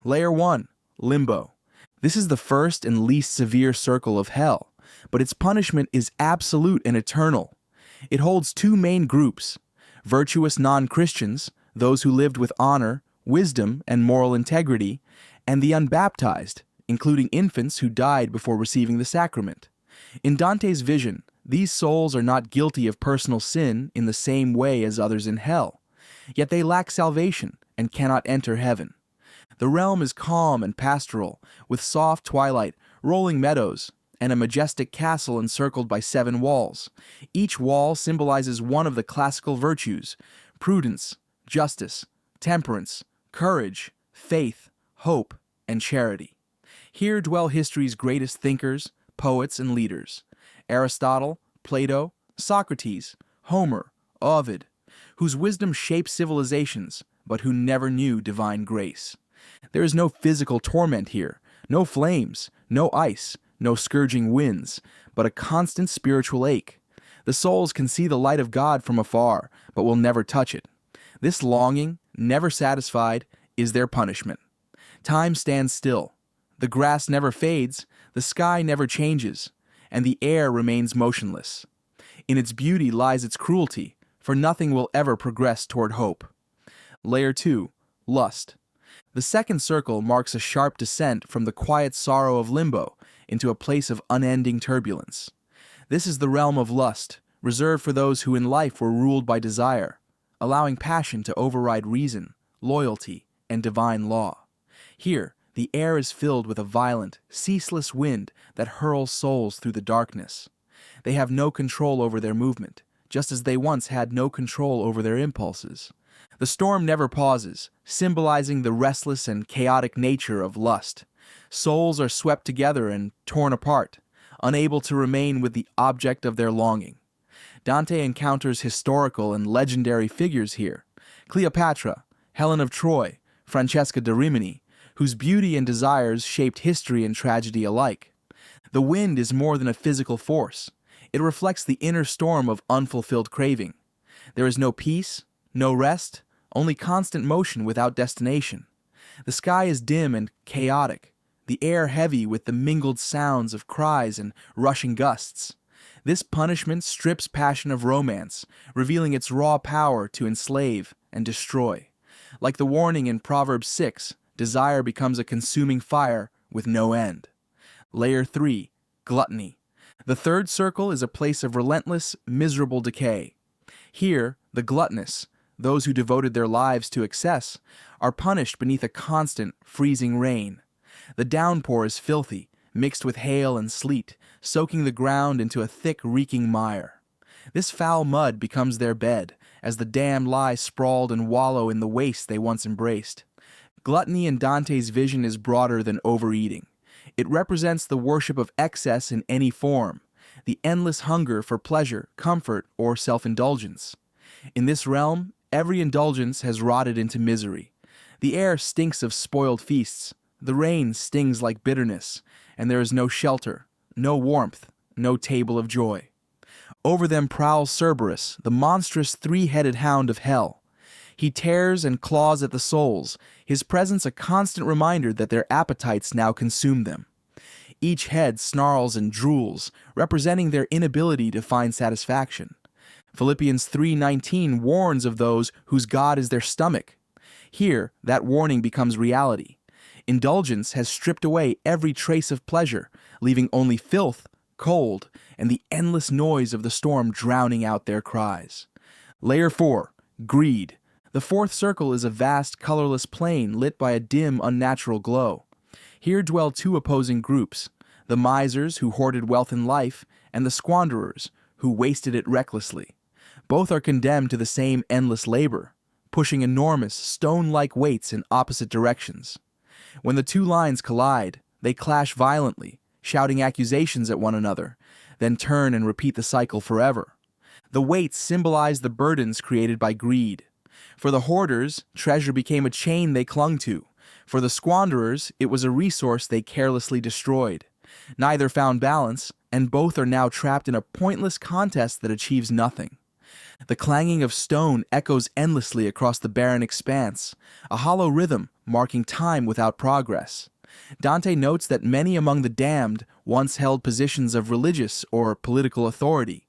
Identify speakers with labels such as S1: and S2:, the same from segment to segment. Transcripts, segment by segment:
S1: Layer 1. Limbo. This is the first and least severe circle of hell, but its punishment is absolute and eternal. It holds two main groups: virtuous non-Christians, those who lived with honor, wisdom, and moral integrity, and the unbaptized, including infants who died before receiving the sacrament. In Dante's vision, these souls are not guilty of personal sin in the same way as others in hell, yet they lack salvation and cannot enter heaven. The realm is calm and pastoral, with soft twilight, rolling meadows, and a majestic castle encircled by 7 walls. Each wall symbolizes one of the classical virtues: prudence, justice, temperance, courage, faith, hope, and charity. Here dwell history's greatest thinkers, poets, and leaders: Aristotle, Plato, Socrates, Homer, Ovid, whose wisdom shaped civilizations, but who never knew divine grace. There is no physical torment here, no flames, no ice, no scourging winds, but a constant spiritual ache. The souls can see the light of God from afar, but will never touch it. This longing, never satisfied, is their punishment. Time stands still. The grass never fades, the sky never changes, and the air remains motionless. In its beauty lies its cruelty, for nothing will ever progress toward hope. Layer 2. Lust. The second circle marks a sharp descent from the quiet sorrow of limbo into a place of unending turbulence. This is the realm of lust, reserved for those who in life were ruled by desire, allowing passion to override reason, loyalty, and divine law. Here, the air is filled with a violent, ceaseless wind that hurls souls through the darkness. They have no control over their movement, just as they once had no control over their impulses. The storm never pauses, symbolizing the restless and chaotic nature of lust. Souls are swept together and torn apart, unable to remain with the object of their longing. Dante encounters historical and legendary figures here: Cleopatra, Helen of Troy, Francesca da Rimini, whose beauty and desires shaped history and tragedy alike. The wind is more than a physical force. It reflects the inner storm of unfulfilled craving. There is no peace, no rest, only constant motion without destination. The sky is dim and chaotic, the air heavy with the mingled sounds of cries and rushing gusts. This punishment strips passion of romance, revealing its raw power to enslave and destroy. Like the warning in Proverbs 6, desire becomes a consuming fire with no end. Layer 3. Gluttony. The third circle is a place of relentless, miserable decay. Here, the gluttonous, those who devoted their lives to excess, are punished beneath a constant, freezing rain. The downpour is filthy, mixed with hail and sleet, soaking the ground into a thick, reeking mire. This foul mud becomes their bed, as the damned lie sprawled and wallow in the waste they once embraced. Gluttony in Dante's vision is broader than overeating. It represents the worship of excess in any form, the endless hunger for pleasure, comfort, or self-indulgence. In this realm, every indulgence has rotted into misery. The air stinks of spoiled feasts, the rain stings like bitterness, and there is no shelter, no warmth, no table of joy. Over them prowls Cerberus, the monstrous 3-headed hound of hell. He tears and claws at the souls, his presence a constant reminder that their appetites now consume them. Each head snarls and drools, representing their inability to find satisfaction. Philippians 3:19 warns of those whose God is their stomach. Here, that warning becomes reality. Indulgence has stripped away every trace of pleasure, leaving only filth, cold, and the endless noise of the storm drowning out their cries. Layer 4. Greed. The fourth circle is a vast, colorless plain lit by a dim, unnatural glow. Here dwell two opposing groups: the misers who hoarded wealth and life, and the squanderers who wasted it recklessly. Both are condemned to the same endless labor, pushing enormous, stone-like weights in opposite directions. When the two lines collide, they clash violently, shouting accusations at one another, then turn and repeat the cycle forever. The weights symbolize the burdens created by greed. For the hoarders, treasure became a chain they clung to. For the squanderers, it was a resource they carelessly destroyed. Neither found balance, and both are now trapped in a pointless contest that achieves nothing. The clanging of stone echoes endlessly across the barren expanse, a hollow rhythm marking time without progress. Dante notes that many among the damned once held positions of religious or political authority,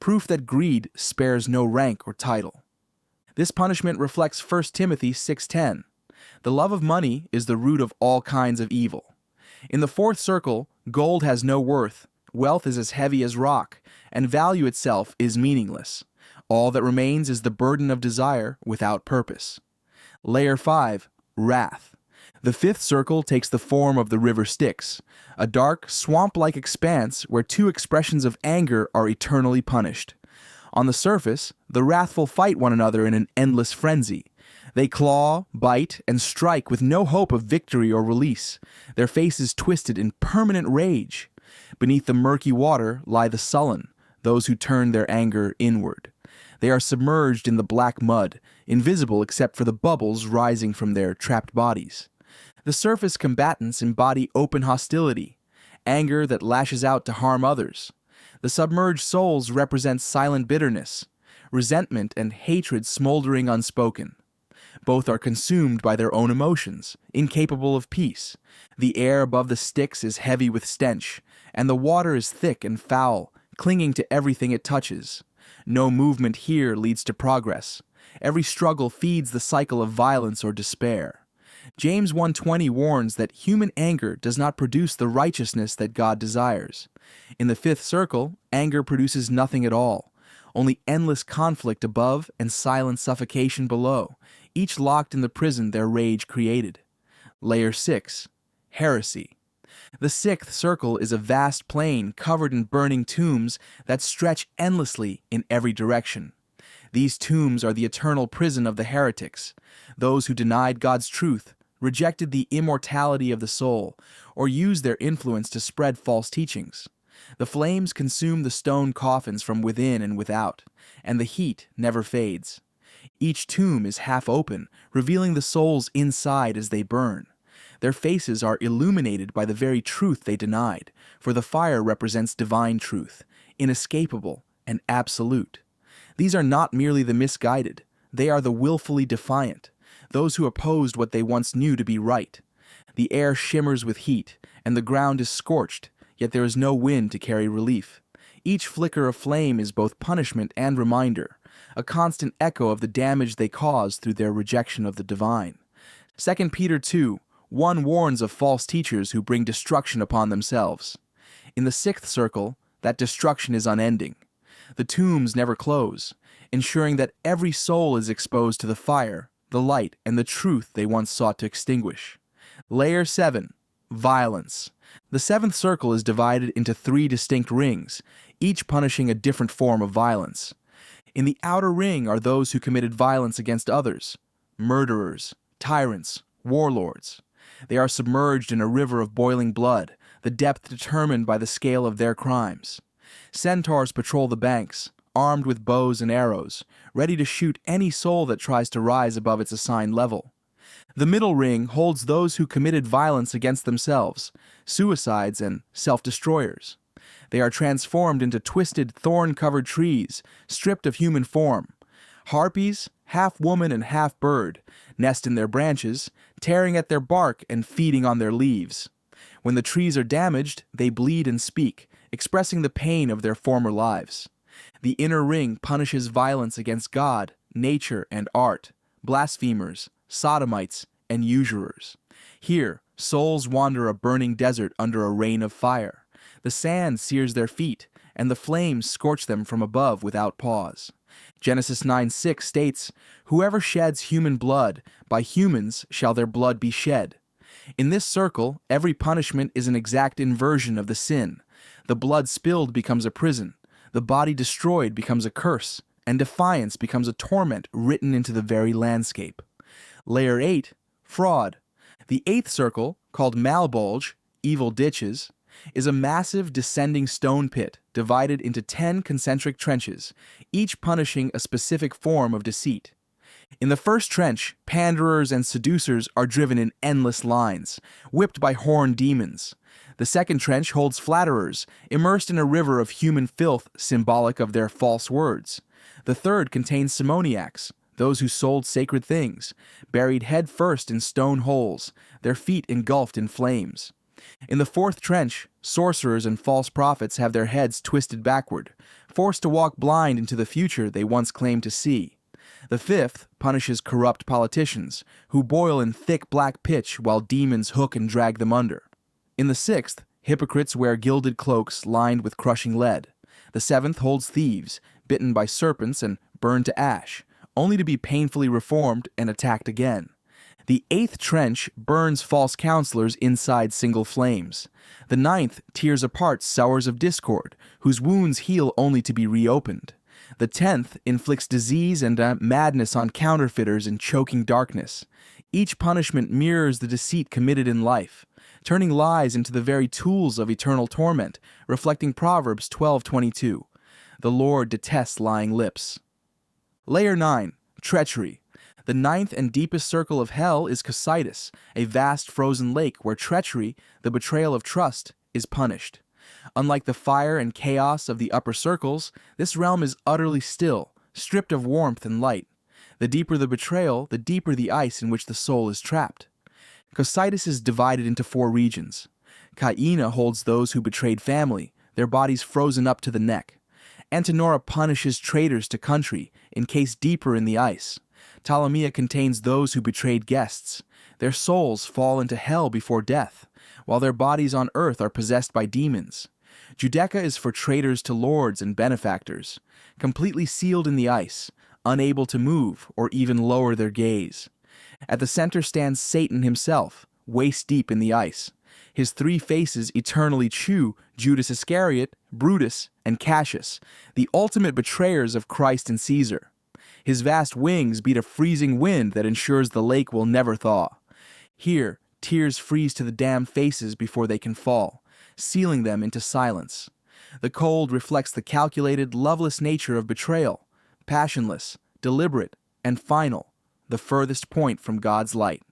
S1: proof that greed spares no rank or title. This punishment reflects 1 Timothy 6:10. The love of money is the root of all kinds of evil. In the fourth circle, gold has no worth, wealth is as heavy as rock, and value itself is meaningless. All that remains is the burden of desire without purpose. Layer 5, Wrath. The fifth circle takes the form of the river Styx, a dark, swamp-like expanse where two expressions of anger are eternally punished. On the surface, the wrathful fight one another in an endless frenzy. They claw, bite, and strike with no hope of victory or release, their faces twisted in permanent rage. Beneath the murky water lie the sullen, those who turn their anger inward. They are submerged in the black mud, invisible except for the bubbles rising from their trapped bodies. The surface combatants embody open hostility, anger that lashes out to harm others. The submerged souls represent silent bitterness, resentment and hatred smoldering unspoken. Both are consumed by their own emotions, incapable of peace. The air above the Styx is heavy with stench, and the water is thick and foul, clinging to everything it touches. No movement here leads to progress. Every struggle feeds the cycle of violence or despair. James 1:20 warns that human anger does not produce the righteousness that God desires. In the fifth circle, anger produces nothing at all, only endless conflict above and silent suffocation below, each locked in the prison their rage created. Layer 6, Heresy. The sixth circle is a vast plain covered in burning tombs that stretch endlessly in every direction. These tombs are the eternal prison of the heretics, those who denied God's truth, rejected the immortality of the soul, or used their influence to spread false teachings. The flames consume the stone coffins from within and without, and the heat never fades. Each tomb is half open, revealing the souls inside as they burn. Their faces are illuminated by the very truth they denied, for the fire represents divine truth, inescapable and absolute. These are not merely the misguided, they are the willfully defiant, those who opposed what they once knew to be right. The air shimmers with heat, and the ground is scorched, yet there is no wind to carry relief. Each flicker of flame is both punishment and reminder, a constant echo of the damage they caused through their rejection of the divine. 2 Peter 2:1 warns of false teachers who bring destruction upon themselves. In the sixth circle, that destruction is unending. The tombs never close, ensuring that every soul is exposed to the fire, the light, and the truth they once sought to extinguish. Layer 7, Violence. The seventh circle is divided into 3 distinct rings, each punishing a different form of violence. In the outer ring are those who committed violence against others, murderers, tyrants, warlords. They are submerged in a river of boiling blood, the depth determined by the scale of their crimes. Centaurs patrol the banks, armed with bows and arrows, ready to shoot any soul that tries to rise above its assigned level. The middle ring holds those who committed violence against themselves, suicides and self-destroyers. They are transformed into twisted, thorn-covered trees, stripped of human form. Harpies, half woman and half bird, nest in their branches, tearing at their bark and feeding on their leaves. When the trees are damaged, they bleed and speak, expressing the pain of their former lives. The inner ring punishes violence against God, nature, and art, blasphemers, sodomites, and usurers. Here, souls wander a burning desert under a rain of fire. The sand sears their feet, and the flames scorch them from above without pause. Genesis 9:6 states, "Whoever sheds human blood, by humans shall their blood be shed." In this circle, every punishment is an exact inversion of the sin. The blood spilled becomes a prison, the body destroyed becomes a curse, and defiance becomes a torment written into the very landscape. Layer 8, Fraud. The eighth circle, called Malbolge, evil ditches, is a massive descending stone pit divided into 10 concentric trenches, each punishing a specific form of deceit. In the first trench, panderers and seducers are driven in endless lines, whipped by horned demons. The second trench holds flatterers, immersed in a river of human filth symbolic of their false words. The third contains simoniacs, those who sold sacred things, buried head first in stone holes, their feet engulfed in flames. In the fourth trench, sorcerers and false prophets have their heads twisted backward, forced to walk blind into the future they once claimed to see. The fifth punishes corrupt politicians, who boil in thick black pitch while demons hook and drag them under. In the sixth, hypocrites wear gilded cloaks lined with crushing lead. The seventh holds thieves, bitten by serpents and burned to ash, only to be painfully reformed and attacked again. The eighth trench burns false counselors inside single flames. The ninth tears apart sowers of discord, whose wounds heal only to be reopened. The 10th inflicts disease and madness on counterfeiters in choking darkness. Each punishment mirrors the deceit committed in life, turning lies into the very tools of eternal torment, reflecting Proverbs 12:22. The Lord detests lying lips. Layer 9. Treachery. The ninth and deepest circle of hell is Cocytus, a vast frozen lake where treachery, the betrayal of trust, is punished. Unlike the fire and chaos of the upper circles, this realm is utterly still, stripped of warmth and light. The deeper the betrayal, the deeper the ice in which the soul is trapped. Cocytus is divided into 4 regions. Caina holds those who betrayed family, their bodies frozen up to the neck. Antenora punishes traitors to country, encased deeper in the ice. Ptolemea contains those who betrayed guests. Their souls fall into hell before death, while their bodies on earth are possessed by demons. Judeca is for traitors to lords and benefactors, completely sealed in the ice, unable to move or even lower their gaze. At the center stands Satan himself, waist-deep in the ice. His 3 faces eternally chew Judas Iscariot, Brutus, and Cassius, the ultimate betrayers of Christ and Caesar. His vast wings beat a freezing wind that ensures the lake will never thaw. Here, tears freeze to the damned faces before they can fall, sealing them into silence. The cold reflects the calculated, loveless nature of betrayal, passionless, deliberate, and final, the furthest point from God's light.